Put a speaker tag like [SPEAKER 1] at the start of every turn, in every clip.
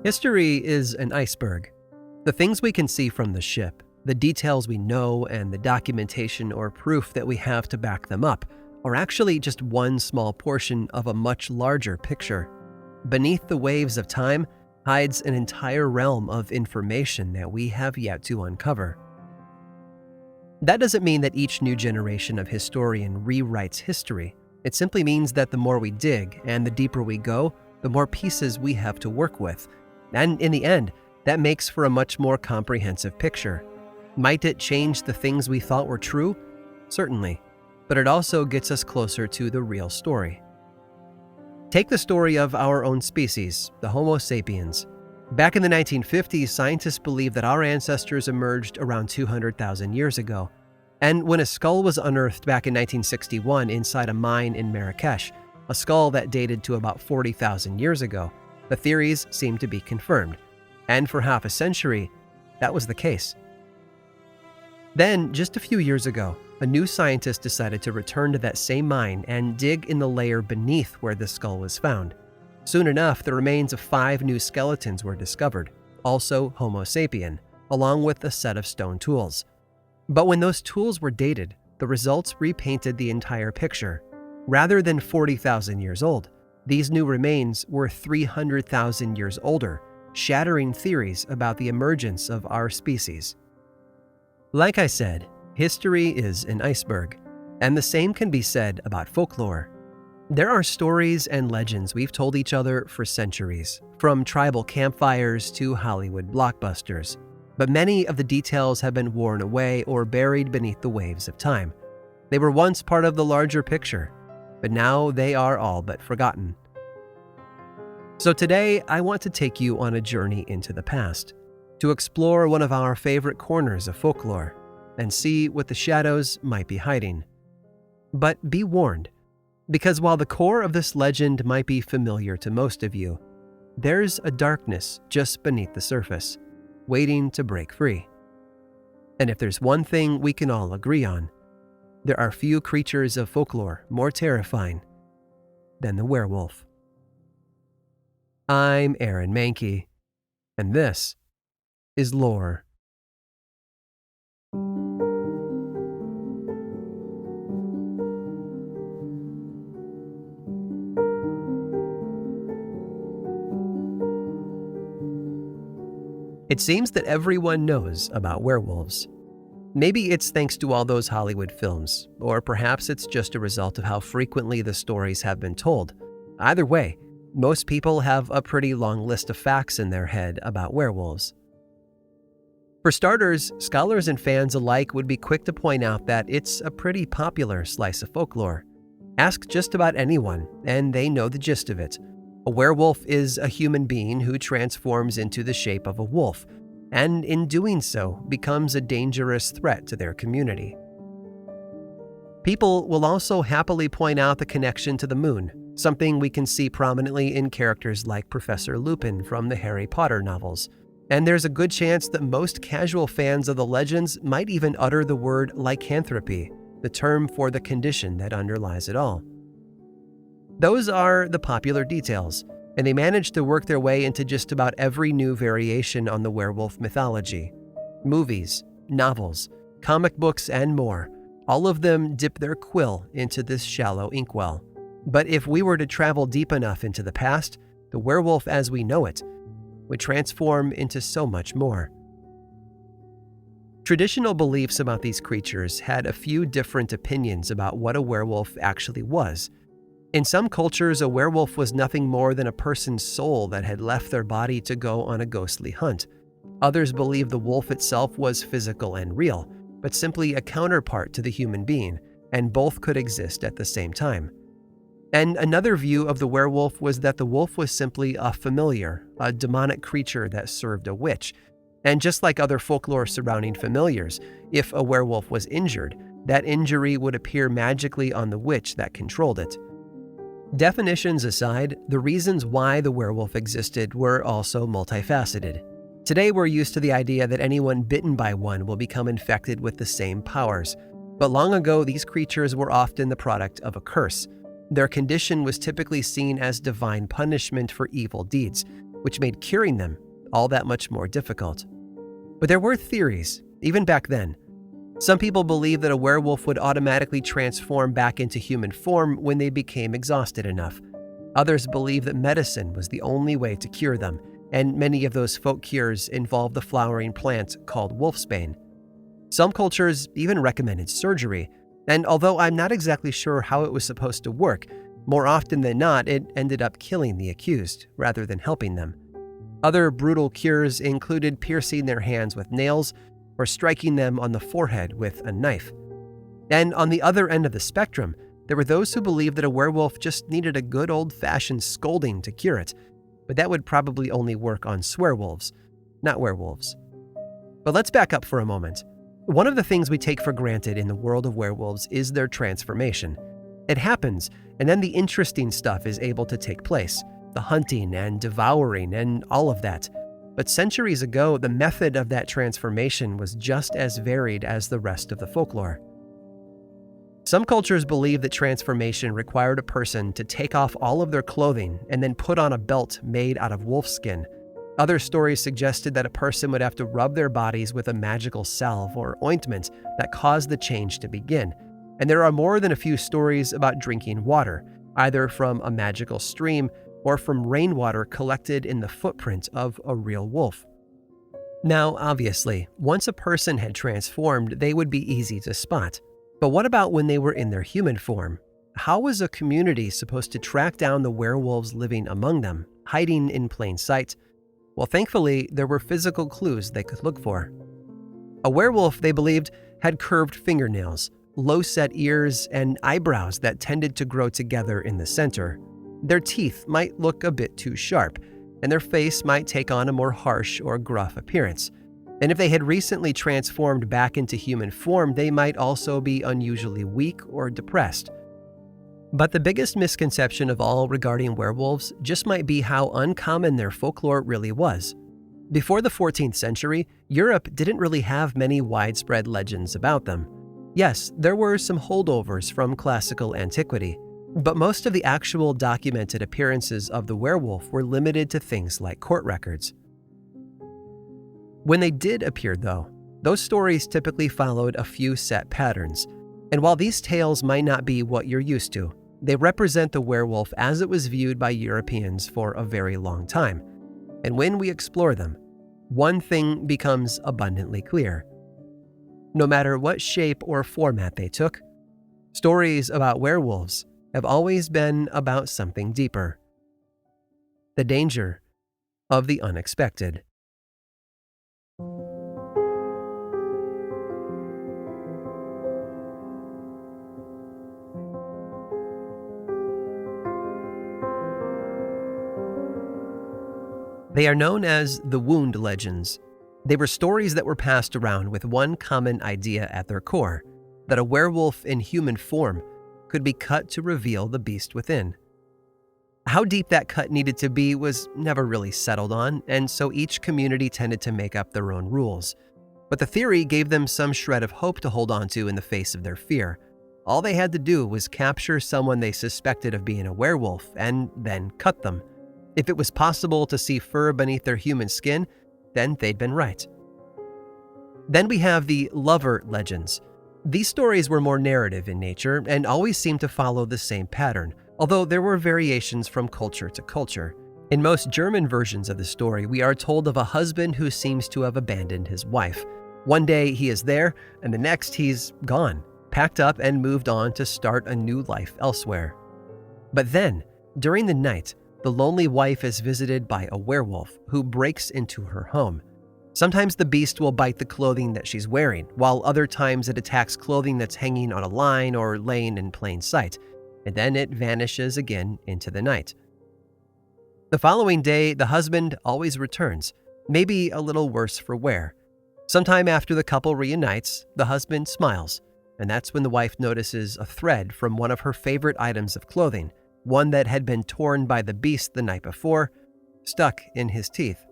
[SPEAKER 1] History is an iceberg. The things we can see from the ship, the details we know, and the documentation or proof that we have to back them up are actually just one small portion of a much larger picture. Beneath the waves of time hides an entire realm of information that we have yet to uncover. That doesn't mean that each new generation of historian rewrites history. It simply means that the more we dig and the deeper we go, the more pieces we have to work with. And in the end, that makes for a much more comprehensive picture. Might it change the things we thought were true? Certainly. But it also gets us closer to the real story. Take the story of our own species, the Homo sapiens. Back in the 1950s, scientists believed that our ancestors emerged around 200,000 years ago. And when a skull was unearthed back in 1961 inside a mine in Marrakesh, a skull that dated to about 40,000 years ago, the theories seemed to be confirmed. And for half a century, that was the case. Then, just a few years ago, a new scientist decided to return to that same mine and dig in the layer beneath where the skull was found. Soon enough, the remains of 5 new skeletons were discovered, also Homo sapien, along with a set of stone tools. But when those tools were dated, the results repainted the entire picture. Rather than 40,000 years old, these new remains were 300,000 years older, shattering theories about the emergence of our species. Like I said, history is an iceberg, and the same can be said about folklore. There are stories and legends we've told each other for centuries, from tribal campfires to Hollywood blockbusters. But many of the details have been worn away or buried beneath the waves of time. They were once part of the larger picture, but now they are all but forgotten. So today, I want to take you on a journey into the past, to explore one of our favorite corners of folklore, and see what the shadows might be hiding. But be warned, because while the core of this legend might be familiar to most of you, there's a darkness just beneath the surface, waiting to break free. And if there's one thing we can all agree on, there are few creatures of folklore more terrifying than the werewolf. I'm Aaron Mankey, and this is Lore. It seems that everyone knows about werewolves. Maybe it's thanks to all those Hollywood films, or perhaps it's just a result of how frequently the stories have been told. Either way, most people have a pretty long list of facts in their head about werewolves. For starters, scholars and fans alike would be quick to point out that it's a pretty popular slice of folklore. Ask just about anyone, and they know the gist of it. A werewolf is a human being who transforms into the shape of a wolf, and in doing so, becomes a dangerous threat to their community. People will also happily point out the connection to the moon, something we can see prominently in characters like Professor Lupin from the Harry Potter novels. And there's a good chance that most casual fans of the legends might even utter the word lycanthropy, the term for the condition that underlies it all. Those are the popular details, and they managed to work their way into just about every new variation on the werewolf mythology. Movies, novels, comic books, and more, all of them dip their quill into this shallow inkwell. But if we were to travel deep enough into the past, the werewolf as we know it would transform into so much more. Traditional beliefs about these creatures had a few different opinions about what a werewolf actually was. In some cultures, a werewolf was nothing more than a person's soul that had left their body to go on a ghostly hunt. Others believed the wolf itself was physical and real, but simply a counterpart to the human being, and both could exist at the same time. And another view of the werewolf was that the wolf was simply a familiar, a demonic creature that served a witch. And just like other folklore surrounding familiars, if a werewolf was injured, that injury would appear magically on the witch that controlled it. Definitions aside, the reasons why the werewolf existed were also multifaceted. Today we're used to the idea that anyone bitten by one will become infected with the same powers. But long ago, these creatures were often the product of a curse. Their condition was typically seen as divine punishment for evil deeds. which made curing them all that much more difficult. But there were theories, even back then. Some people believed that a werewolf would automatically transform back into human form when they became exhausted enough. Others believed that medicine was the only way to cure them, and many of those folk cures involved the flowering plant called wolfsbane. Some cultures even recommended surgery, and although I'm not exactly sure how it was supposed to work, more often than not, it ended up killing the accused rather than helping them. Other brutal cures included piercing their hands with nails or striking them on the forehead with a knife. And on the other end of the spectrum, there were those who believed that a werewolf just needed a good old-fashioned scolding to cure it, but that would probably only work on swearwolves, not werewolves. But let's back up for a moment. One of the things we take for granted in the world of werewolves is their transformation. It happens, and then the interesting stuff is able to take place, the hunting and devouring and all of that. But centuries ago, the method of that transformation was just as varied as the rest of the folklore. Some cultures believe that transformation required a person to take off all of their clothing and then put on a belt made out of wolf skin. Other stories suggested that a person would have to rub their bodies with a magical salve or ointment that caused the change to begin. And there are more than a few stories about drinking water, either from a magical stream or from rainwater collected in the footprint of a real wolf. Now, obviously, once a person had transformed, they would be easy to spot. But what about when they were in their human form? How was a community supposed to track down the werewolves living among them, hiding in plain sight? Well, thankfully, there were physical clues they could look for. A werewolf, they believed, had curved fingernails, low-set ears, and eyebrows that tended to grow together in the center. Their teeth might look a bit too sharp, and their face might take on a more harsh or gruff appearance. And if they had recently transformed back into human form, they might also be unusually weak or depressed. But the biggest misconception of all regarding werewolves just might be how uncommon their folklore really was. Before the 14th century, Europe didn't really have many widespread legends about them. Yes, there were some holdovers from classical antiquity, but most of the actual documented appearances of the werewolf were limited to things like court records. When they did appear, though, those stories typically followed a few set patterns. And while these tales might not be what you're used to, they represent the werewolf as it was viewed by Europeans for a very long time. And when we explore them, one thing becomes abundantly clear. No matter what shape or format they took, stories about werewolves have always been about something deeper: the danger of the unexpected. They are known as the wound legends. They were stories that were passed around with one common idea at their core: that a werewolf in human form could be cut to reveal the beast within. How deep that cut needed to be was never really settled on, and so each community tended to make up their own rules. But the theory gave them some shred of hope to hold on to in the face of their fear. All they had to do was capture someone they suspected of being a werewolf and then cut them. If it was possible to see fur beneath their human skin, then they'd been right. Then we have the lover legends. These stories were more narrative in nature and always seemed to follow the same pattern, although there were variations from culture to culture. In most German versions of the story, we are told of a husband who seems to have abandoned his wife. One day he is there, and the next he's gone, packed up and moved on to start a new life elsewhere. But then, during the night, the lonely wife is visited by a werewolf who breaks into her home. Sometimes the beast will bite the clothing that she's wearing, while other times it attacks clothing that's hanging on a line or laying in plain sight, and then it vanishes again into the night. The following day, the husband always returns, maybe a little worse for wear. Sometime after the couple reunites, the husband smiles, and that's when the wife notices a thread from one of her favorite items of clothing, one that had been torn by the beast the night before, stuck in his teeth.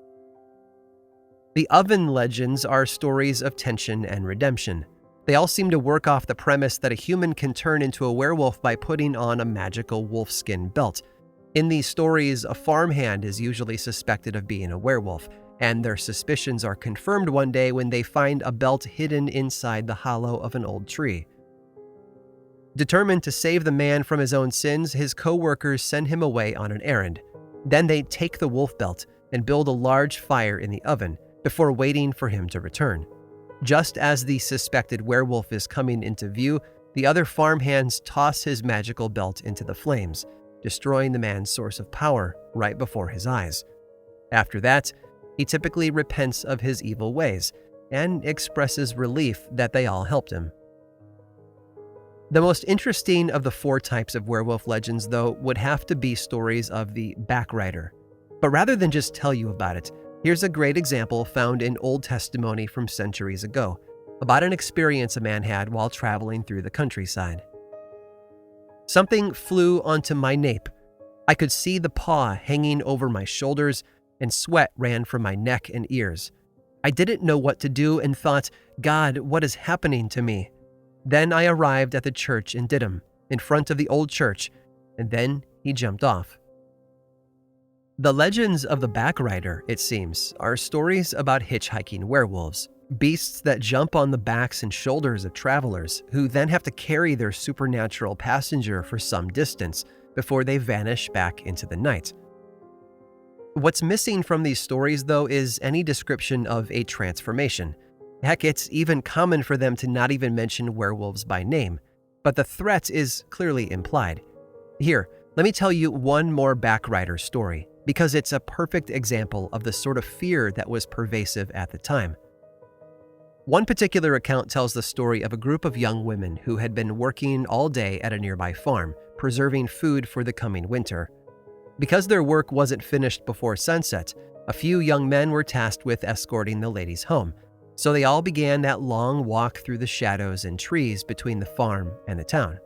[SPEAKER 1] The oven legends are stories of tension and redemption. They all seem to work off the premise that a human can turn into a werewolf by putting on a magical wolfskin belt. In these stories, a farmhand is usually suspected of being a werewolf, and their suspicions are confirmed one day when they find a belt hidden inside the hollow of an old tree. Determined to save the man from his own sins, his co-workers send him away on an errand. Then they take the wolf belt and build a large fire in the oven before waiting for him to return. Just as the suspected werewolf is coming into view, the other farmhands toss his magical belt into the flames, destroying the man's source of power right before his eyes. After that, he typically repents of his evil ways and expresses relief that they all helped him. The most interesting of the 4 types of werewolf legends, though, would have to be stories of the backrider. But rather than just tell you about it, here's a great example found in old testimony from centuries ago, about an experience a man had while traveling through the countryside. "Something flew onto my nape. I could see the paw hanging over my shoulders, and sweat ran from my neck and ears. I didn't know what to do and thought, 'God, what is happening to me?' Then I arrived at the church in Didim, in front of the old church, and then he jumped off." The legends of the backrider, it seems, are stories about hitchhiking werewolves, beasts that jump on the backs and shoulders of travelers, who then have to carry their supernatural passenger for some distance before they vanish back into the night. What's missing from these stories, though, is any description of a transformation. Heck, it's even common for them to not even mention werewolves by name, but the threat is clearly implied. Here, let me tell you one more backrider story, because it's a perfect example of the sort of fear that was pervasive at the time. One particular account tells the story of a group of young women who had been working all day at a nearby farm, preserving food for the coming winter. Because their work wasn't finished before sunset, a few young men were tasked with escorting the ladies home, so they all began that long walk through the shadows and trees between the farm and the town.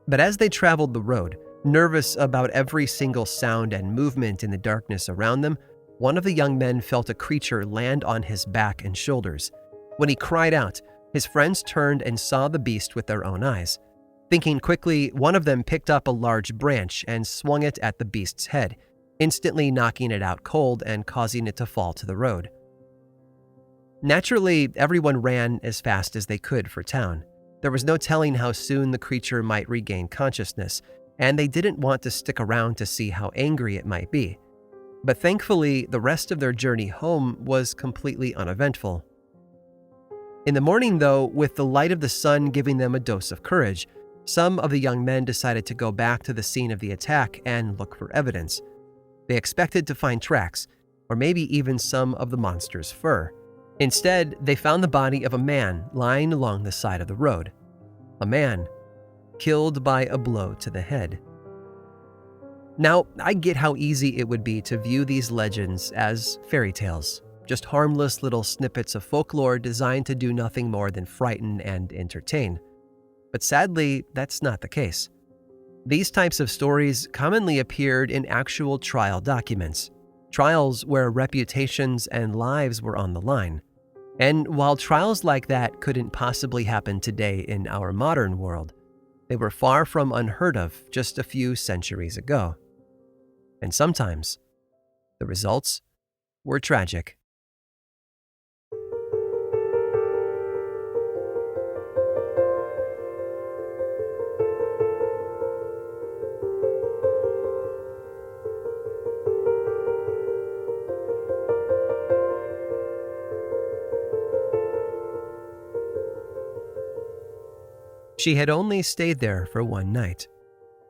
[SPEAKER 1] But as they traveled the road, nervous about every single sound and movement in the darkness around them, one of the young men felt a creature land on his back and shoulders. When he cried out, his friends turned and saw the beast with their own eyes. Thinking quickly, one of them picked up a large branch and swung it at the beast's head, instantly knocking it out cold and causing it to fall to the road. Naturally, everyone ran as fast as they could for town. There was no telling how soon the creature might regain consciousness, and they didn't want to stick around to see how angry it might be. But thankfully, the rest of their journey home was completely uneventful. In the morning, though, with the light of the sun giving them a dose of courage, some of the young men decided to go back to the scene of the attack and look for evidence. They expected to find tracks, or maybe even some of the monster's fur. Instead, they found the body of a man lying along the side of the road. A man killed by a blow to the head. Now, I get how easy it would be to view these legends as fairy tales, just harmless little snippets of folklore designed to do nothing more than frighten and entertain. But sadly, that's not the case. These types of stories commonly appeared in actual trial documents, trials where reputations and lives were on the line. And while trials like that couldn't possibly happen today in our modern world, they were far from unheard of just a few centuries ago. And sometimes, the results were tragic. She had only stayed there for one night.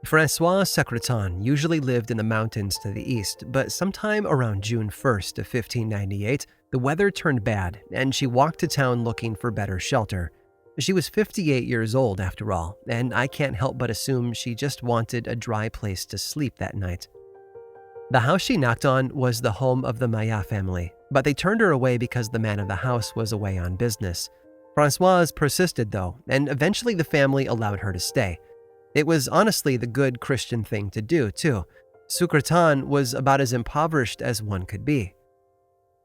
[SPEAKER 1] Françoise Secretan usually lived in the mountains to the east, but sometime around June 1st of 1598, the weather turned bad, and she walked to town looking for better shelter. She was 58 years old after all, and I can't help but assume she just wanted a dry place to sleep that night. The house she knocked on was the home of the Maya family, but they turned her away because the man of the house was away on business. Françoise persisted, though, and eventually the family allowed her to stay. It was honestly the good Christian thing to do, too. Secretan was about as impoverished as one could be.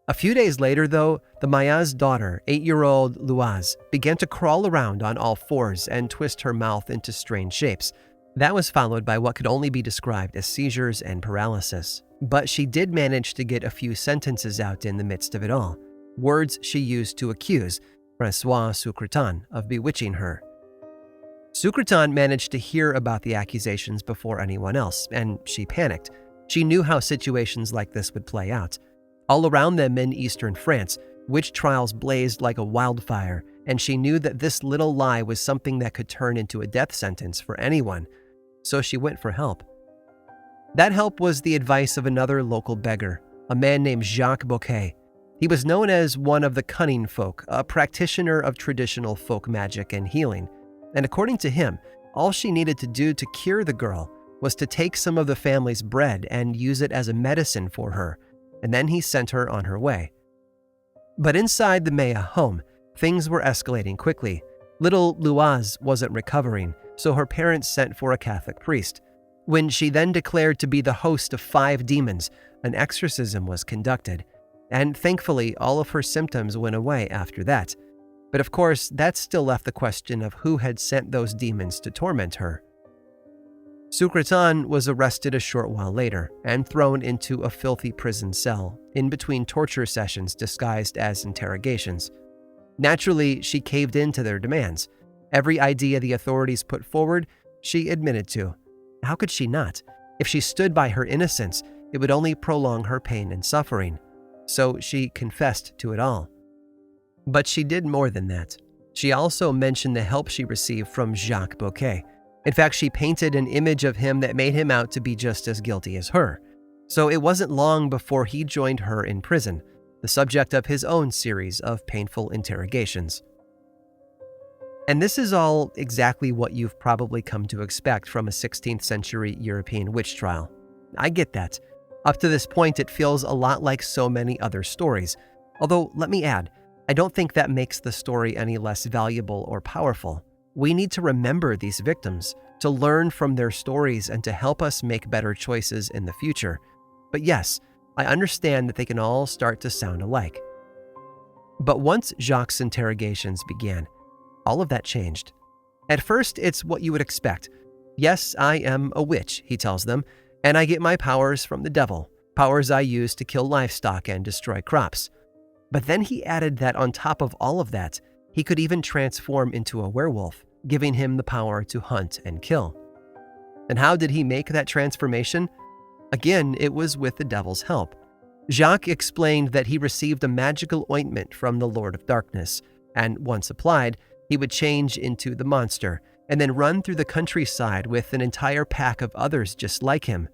[SPEAKER 1] A few days later, though, the Maya's daughter, 8-year-old Louise, began to crawl around on all fours and twist her mouth into strange shapes. That was followed by what could only be described as seizures and paralysis. But she did manage to get a few sentences out in the midst of it all, words she used to accuse François Sucreton of bewitching her. Sucreton managed to hear about the accusations before anyone else, and she panicked. She knew how situations like this would play out. All around them in eastern France, witch trials blazed like a wildfire, and she knew that this little lie was something that could turn into a death sentence for anyone. So she went for help. That help was the advice of another local beggar, a man named Jacques Bouquet. He was known as one of the cunning folk, a practitioner of traditional folk magic and healing. And according to him, all she needed to do to cure the girl was to take some of the family's bread and use it as a medicine for her, and then he sent her on her way. But inside the Maya home, things were escalating quickly. Little Louise wasn't recovering, so her parents sent for a Catholic priest. When she then declared to be the host of 5 demons, an exorcism was conducted, and thankfully all of her symptoms went away after that. But of course, that still left the question of who had sent those demons to torment her. Sucreton was arrested a short while later and thrown into a filthy prison cell, in between torture sessions disguised as interrogations. Naturally, she caved in to their demands. Every idea the authorities put forward, she admitted to. How could she not? If she stood by her innocence, it would only prolong her pain and suffering. So she confessed to it all. But she did more than that. She also mentioned the help she received from Jacques Bouquet. In fact, she painted an image of him that made him out to be just as guilty as her. So it wasn't long before he joined her in prison, the subject of his own series of painful interrogations. And this is all exactly what you've probably come to expect from a 16th century European witch trial. I get that. Up to this point, it feels a lot like so many other stories. Although, let me add, I don't think that makes the story any less valuable or powerful. We need to remember these victims, to learn from their stories and to help us make better choices in the future. But yes, I understand that they can all start to sound alike. But once Jacques' interrogations began, all of that changed. At first, it's what you would expect. Yes, I am a witch, he tells them, and I get my powers from the devil, powers I use to kill livestock and destroy crops. But then he added that on top of all of that, he could even transform into a werewolf, giving him the power to hunt and kill. And how did he make that transformation? Again, it was with the devil's help. Jacques explained that he received a magical ointment from the Lord of Darkness, and once applied, he would change into the monster and then run through the countryside with an entire pack of others just like him,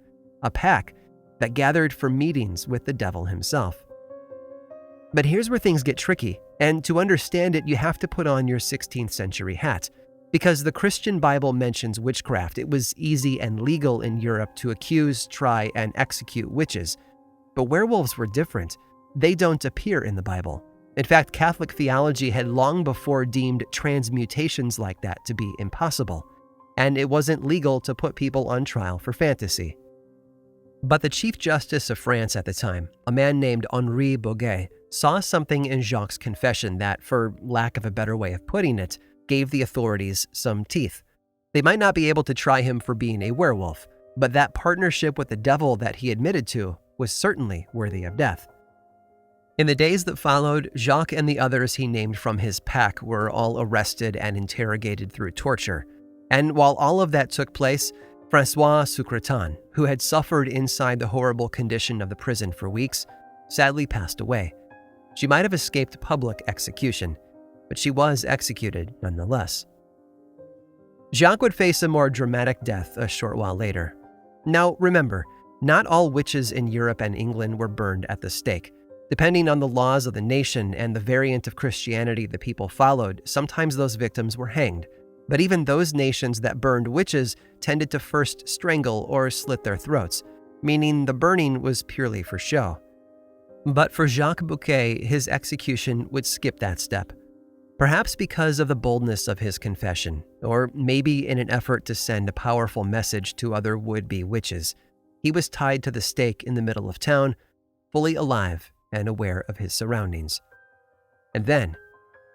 [SPEAKER 1] a pack that gathered for meetings with the devil himself. But here's where things get tricky, and to understand it, you have to put on your 16th century hat. Because the Christian Bible mentions witchcraft, it was easy and legal in Europe to accuse, try, and execute witches. But werewolves were different. They don't appear in the Bible. In fact, Catholic theology had long before deemed transmutations like that to be impossible, and it wasn't legal to put people on trial for fantasy. But the Chief Justice of France at the time, a man named Henri Boguet, saw something in Jacques' confession that, for lack of a better way of putting it, gave the authorities some teeth. They might not be able to try him for being a werewolf, but that partnership with the devil that he admitted to was certainly worthy of death. In the days that followed, Jacques and the others he named from his pack were all arrested and interrogated through torture. And while all of that took place, François Sucreton, who had suffered inside the horrible condition of the prison for weeks, sadly passed away. She might have escaped public execution, but she was executed nonetheless. Jacques would face a more dramatic death a short while later. Now remember, not all witches in Europe and England were burned at the stake. Depending on the laws of the nation and the variant of Christianity the people followed, sometimes those victims were hanged. But even those nations that burned witches tended to first strangle or slit their throats, meaning the burning was purely for show. But for Jacques Bouquet, his execution would skip that step. Perhaps because of the boldness of his confession, or maybe in an effort to send a powerful message to other would-be witches, he was tied to the stake in the middle of town, fully alive and aware of his surroundings. And then,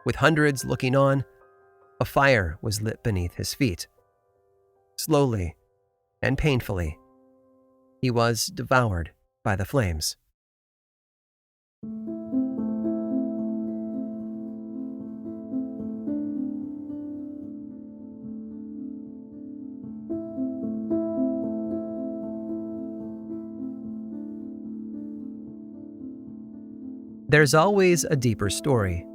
[SPEAKER 1] with hundreds looking on, a fire was lit beneath his feet. Slowly and painfully, he was devoured by the flames. There's always a deeper story.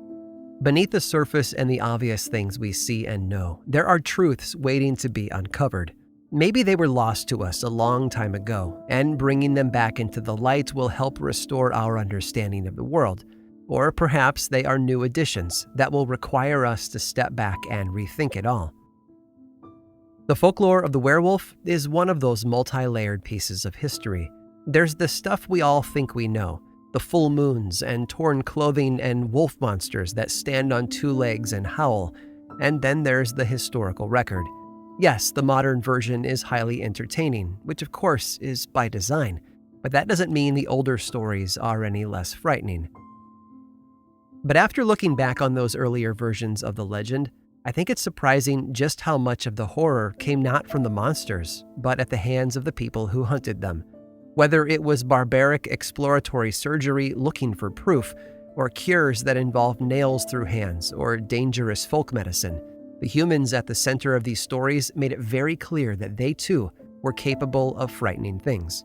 [SPEAKER 1] Beneath the surface and the obvious things we see and know, there are truths waiting to be uncovered. Maybe they were lost to us a long time ago, and bringing them back into the light will help restore our understanding of the world. Or perhaps they are new additions that will require us to step back and rethink it all. The folklore of the werewolf is one of those multi-layered pieces of history. There's the stuff we all think we know, the full moons and torn clothing and wolf monsters that stand on two legs and howl, and then there's the historical record. Yes, the modern version is highly entertaining, which of course is by design, but that doesn't mean the older stories are any less frightening. But after looking back on those earlier versions of the legend, I think it's surprising just how much of the horror came not from the monsters, but at the hands of the people who hunted them. Whether it was barbaric exploratory surgery looking for proof, or cures that involved nails through hands, or dangerous folk medicine, the humans at the center of these stories made it very clear that they too were capable of frightening things.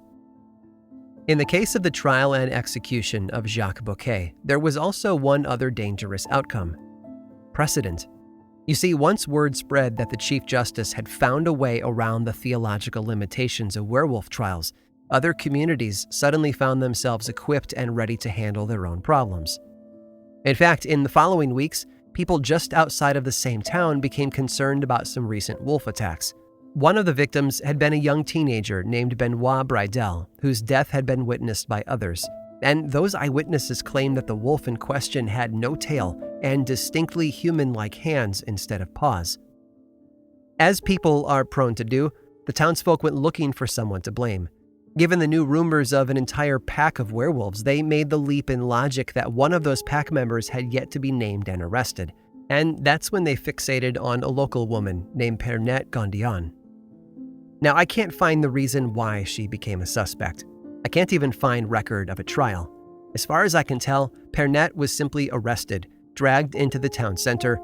[SPEAKER 1] In the case of the trial and execution of Jacques Bouquet, there was also one other dangerous outcome: precedent. You see, once word spread that the Chief Justice had found a way around the theological limitations of werewolf trials, other communities suddenly found themselves equipped and ready to handle their own problems. In fact, in the following weeks, people just outside of the same town became concerned about some recent wolf attacks. One of the victims had been a young teenager named Benoit Bridel, whose death had been witnessed by others, and those eyewitnesses claimed that the wolf in question had no tail and distinctly human-like hands instead of paws. As people are prone to do, the townsfolk went looking for someone to blame. Given the new rumors of an entire pack of werewolves, they made the leap in logic that one of those pack members had yet to be named and arrested. And that's when they fixated on a local woman named Pernette Gondian. Now, I can't find the reason why she became a suspect. I can't even find record of a trial. As far as I can tell, Pernette was simply arrested, dragged into the town center,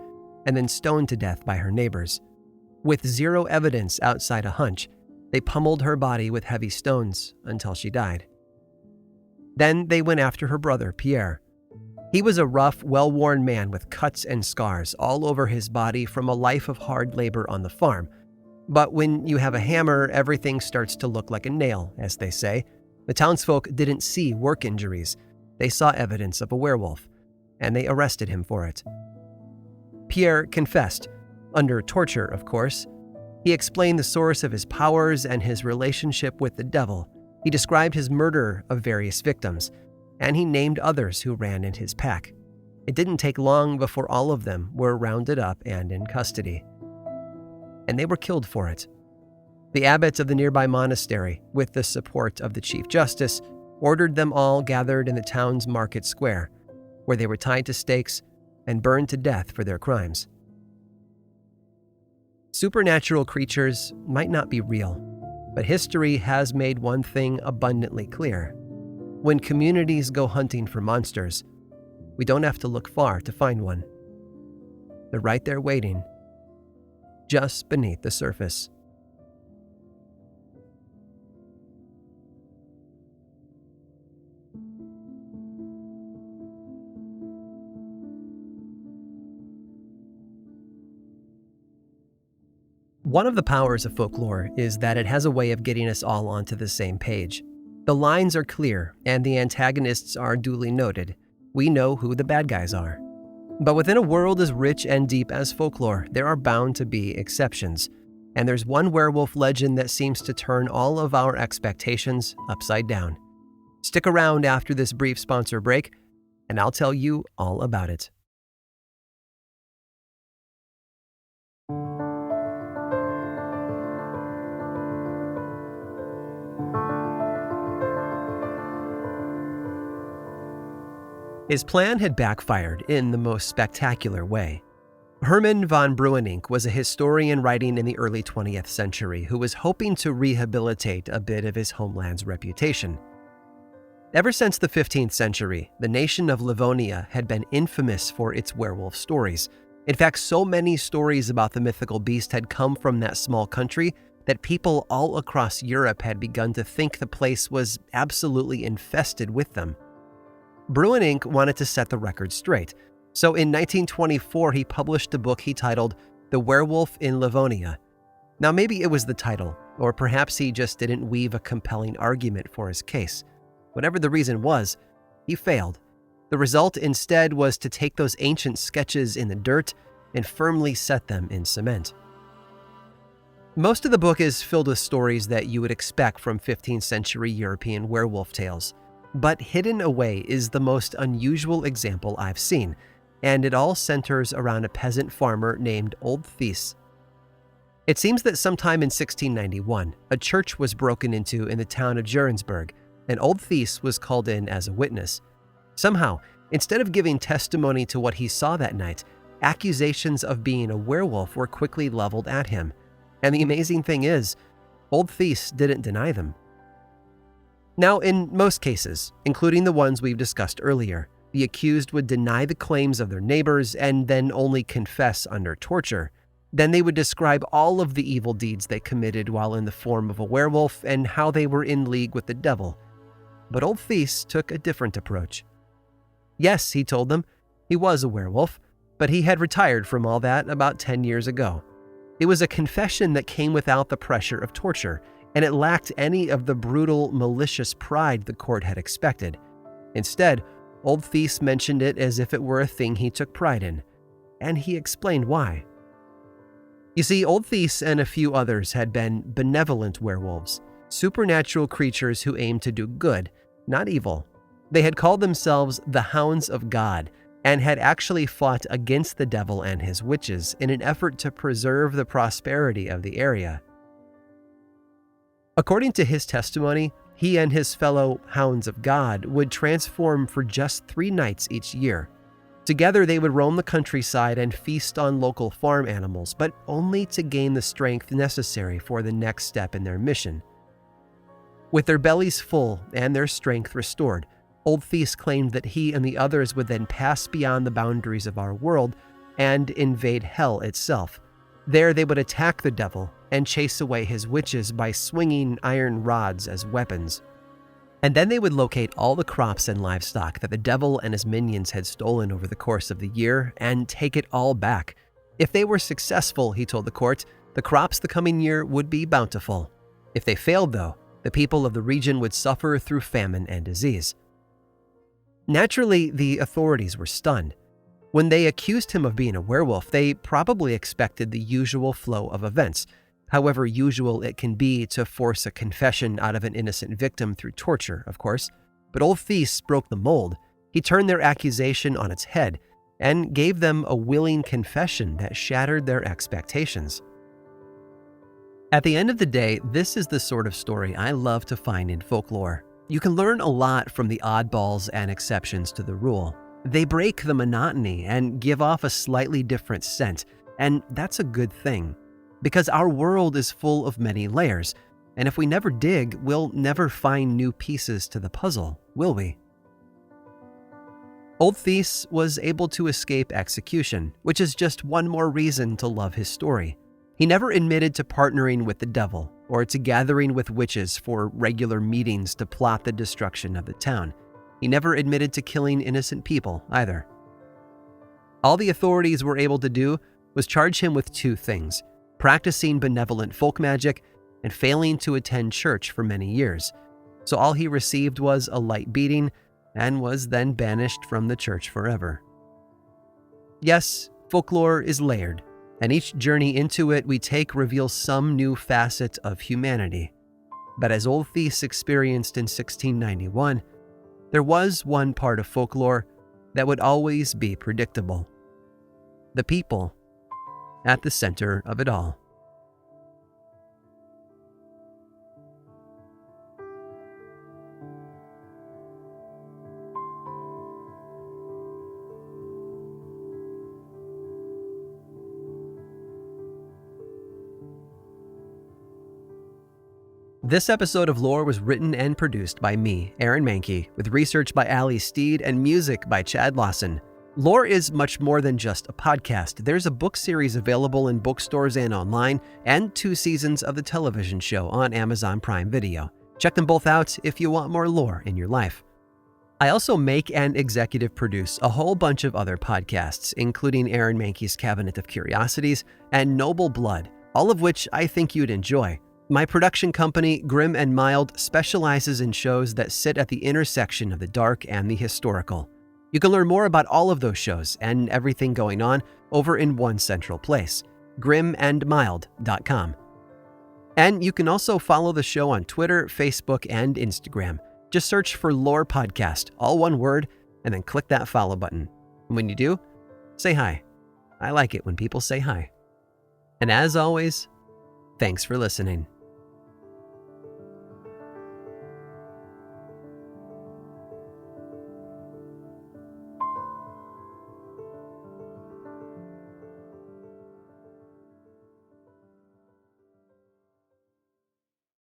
[SPEAKER 1] and then stoned to death by her neighbors. With zero evidence outside a hunch, they pummeled her body with heavy stones until she died. Then they went after her brother, Pierre. He was a rough, well-worn man with cuts and scars all over his body from a life of hard labor on the farm. But when you have a hammer, everything starts to look like a nail, as they say. The townsfolk didn't see work injuries. They saw evidence of a werewolf, and they arrested him for it. Pierre confessed, under torture, of course. He explained the source of his powers and his relationship with the devil. He described his murder of various victims, and he named others who ran in his pack. It didn't take long before all of them were rounded up and in custody. And they were killed for it. The abbot of the nearby monastery, with the support of the Chief Justice, ordered them all gathered in the town's market square, where they were tied to stakes and burned to death for their crimes. Supernatural creatures might not be real, but history has made one thing abundantly clear. When communities go hunting for monsters, we don't have to look far to find one. They're right there waiting, just beneath the surface. One of the powers of folklore is that it has a way of getting us all onto the same page. The lines are clear, and the antagonists are duly noted. We know who the bad guys are. But within a world as rich and deep as folklore, there are bound to be exceptions. And there's one werewolf legend that seems to turn all of our expectations upside down. Stick around after this brief sponsor break, and I'll tell you all about it. His plan had backfired in the most spectacular way. Hermann von Breuning was a historian writing in the early 20th century who was hoping to rehabilitate a bit of his homeland's reputation. Ever since the 15th century, the nation of Livonia had been infamous for its werewolf stories. In fact, so many stories about the mythical beast had come from that small country that people all across Europe had begun to think the place was absolutely infested with them. Breuning wanted to set the record straight, so in 1924 he published a book he titled The Werewolf in Livonia. Now maybe it was the title, or perhaps he just didn't weave a compelling argument for his case. Whatever the reason was, he failed. The result instead was to take those ancient sketches in the dirt and firmly set them in cement. Most of the book is filled with stories that you would expect from 15th century European werewolf tales, but hidden away is the most unusual example I've seen, and it all centers around a peasant farmer named Old Thies. It seems that sometime in 1691, a church was broken into in the town of Jurensburg, and Old Thies was called in as a witness. Somehow, instead of giving testimony to what he saw that night, accusations of being a werewolf were quickly leveled at him. And the amazing thing is, Old Thies didn't deny them. Now, in most cases, including the ones we've discussed earlier, the accused would deny the claims of their neighbors and then only confess under torture. Then they would describe all of the evil deeds they committed while in the form of a werewolf and how they were in league with the devil. But Old Thies took a different approach. Yes, he told them, he was a werewolf, but he had retired from all that about 10 years ago. It was a confession that came without the pressure of torture, and it lacked any of the brutal, malicious pride the court had expected. Instead, Old Thies mentioned it as if it were a thing he took pride in, and he explained why. You see, Old Thies and a few others had been benevolent werewolves, supernatural creatures who aimed to do good, not evil. They had called themselves the Hounds of God, and had actually fought against the devil and his witches in an effort to preserve the prosperity of the area. According to his testimony, he and his fellow Hounds of God would transform for just 3 nights each year. Together they would roam the countryside and feast on local farm animals, but only to gain the strength necessary for the next step in their mission. With their bellies full and their strength restored, Old Thies claimed that he and the others would then pass beyond the boundaries of our world and invade hell itself. There they would attack the devil and chase away his witches by swinging iron rods as weapons. And then they would locate all the crops and livestock that the devil and his minions had stolen over the course of the year and take it all back. If they were successful, he told the court, the crops the coming year would be bountiful. If they failed, though, the people of the region would suffer through famine and disease. Naturally, the authorities were stunned. When they accused him of being a werewolf, they probably expected the usual flow of events, however usual it can be to force a confession out of an innocent victim through torture, of course. But Old Thies broke the mold. He turned their accusation on its head and gave them a willing confession that shattered their expectations. At the end of the day, this is the sort of story I love to find in folklore. You can learn a lot from the oddballs and exceptions to the rule. They break the monotony and give off a slightly different scent, and that's a good thing. Because our world is full of many layers, and if we never dig, we'll never find new pieces to the puzzle, will we? Old Thies was able to escape execution, which is just one more reason to love his story. He never admitted to partnering with the devil or to gathering with witches for regular meetings to plot the destruction of the town. He never admitted to killing innocent people either. All the authorities were able to do was charge him with 2 things: practicing benevolent folk magic and failing to attend church for many years. So all he received was a light beating and was then banished from the church forever. Yes, folklore is layered, and each journey into it we take reveals some new facet of humanity. But as Old Thies experienced in 1691, there was one part of folklore that would always be predictable: the people at the center of it all. This episode of Lore was written and produced by me, Aaron Mahnke, with research by Ali Steed and music by Chad Lawson. Lore is much more than just a podcast. There's a book series available in bookstores and online, and 2 seasons of the television show on Amazon Prime Video. Check them both out if you want more lore in your life. I also make and executive produce a whole bunch of other podcasts, including Aaron Mahnke's Cabinet of Curiosities and Noble Blood, all of which I think you'd enjoy. My production company, Grim and Mild, specializes in shows that sit at the intersection of the dark and the historical. You can learn more about all of those shows and everything going on over in one central place, grimandmild.com. And you can also follow the show on Twitter, Facebook, and Instagram. Just search for Lore Podcast, all one word, and then click that follow button. And when you do, say hi. I like it when people say hi. And as always, thanks for listening.